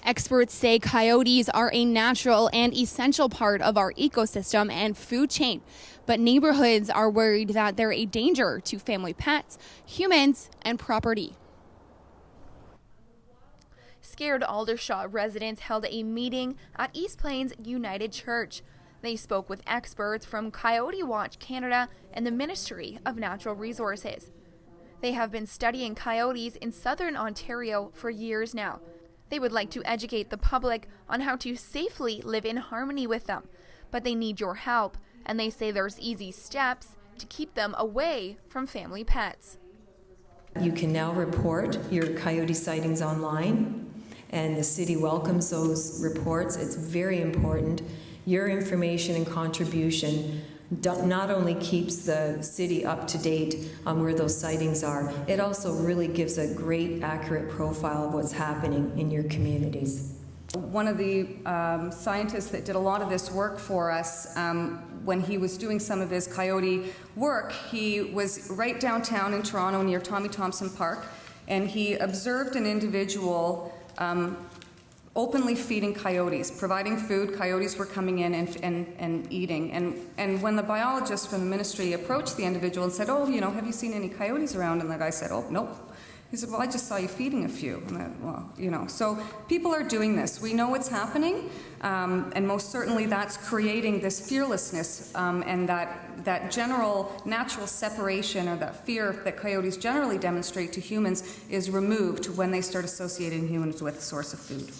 Experts say coyotes are a natural and essential part of our ecosystem and food chain, but neighborhoods are worried that they're a danger to family pets, humans, and property. Scared Aldershot residents held a meeting at East Plains United Church. They spoke with experts from Coyote Watch Canada and the Ministry of Natural Resources. They have been studying coyotes in southern Ontario for years now. They would like to educate the public on how to safely live in harmony with them, but they need your help, and they say there's easy steps to keep them away from family pets. You can now report your coyote sightings online, and the city welcomes those reports. It's very important. Your information and contribution not only keeps the city up to date on where those sightings are, it also really gives a great, accurate profile of what's happening in your communities. One of the scientists that did a lot of this work for us, when he was doing some of his coyote work, he was right downtown in Toronto near Tommy Thompson Park, and he observed an individual openly feeding coyotes, providing food. Coyotes were coming in and eating. And when the biologist from the ministry approached the individual and said, "Oh, have you seen any coyotes around?" And the guy said, "Oh, nope." He said, "Well, I just saw you feeding a few." And then, well, so people are doing this. We know what's happening, and most certainly that's creating this fearlessness and that general natural separation, or that fear that coyotes generally demonstrate to humans, is removed when they start associating humans with a source of food.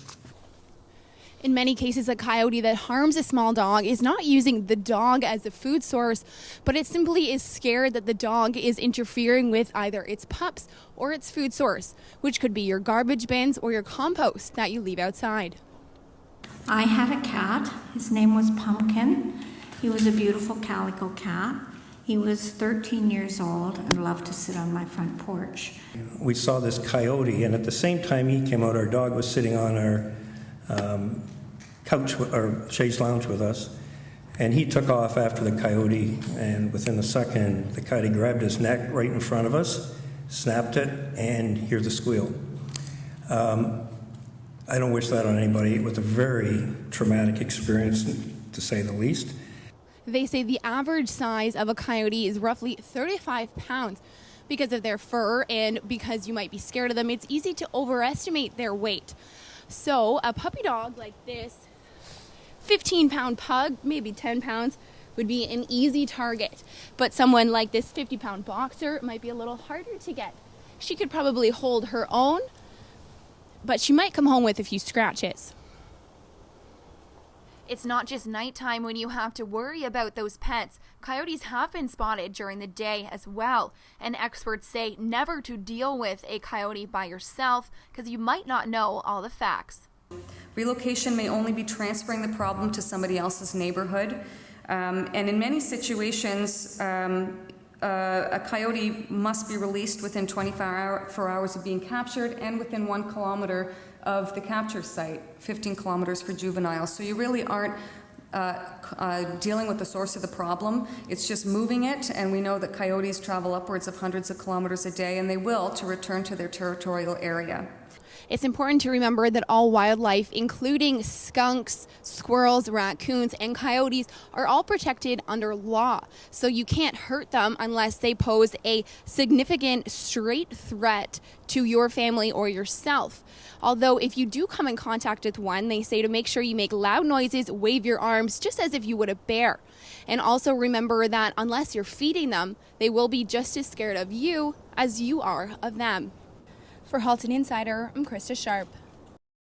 In many cases, a coyote that harms a small dog is not using the dog as a food source, but it simply is scared that the dog is interfering with either its pups or its food source, which could be your garbage bins or your compost that you leave outside. I had a cat. His name was Pumpkin. He was a beautiful calico cat. He was 13 years old and loved to sit on my front porch. We saw this coyote, and at the same time he came out, our dog was sitting on our couch or chaise lounge with us, and he took off after the coyote, and within a second the coyote grabbed his neck right in front of us, snapped it, and hear the squeal. I don't wish that on anybody. It was a very traumatic experience, to say the least. They say the average size of a coyote is roughly 35 pounds. Because of their fur and because you might be scared of them, it's easy to overestimate their weight. So a puppy dog like this 15-pound pug, maybe 10 pounds, would be an easy target. But someone like this 50-pound boxer might be a little harder to get. She could probably hold her own, but she might come home with a few scratches. It's not just nighttime when you have to worry about those pets. Coyotes have been spotted during the day as well, and experts say never to deal with a coyote by yourself because you might not know all the facts. Relocation may only be transferring the problem to somebody else's neighborhood, and in many situations a coyote must be released within 24 hours of being captured and within 1 kilometer of the capture site, 15 kilometers for juveniles. So you really aren't dealing with the source of the problem. It's just moving it, and we know that coyotes travel upwards of hundreds of kilometers a day, and they will, to return to their territorial area. It's important to remember that all wildlife, including skunks, squirrels, raccoons, and coyotes, are all protected under law. So you can't hurt them unless they pose a significant straight threat to your family or yourself. Although if you do come in contact with one, they say to make sure you make loud noises, wave your arms, just as if you would a bear. And also remember that unless you're feeding them, they will be just as scared of you as you are of them. For Halton Insider, I'm Krista Sharpe.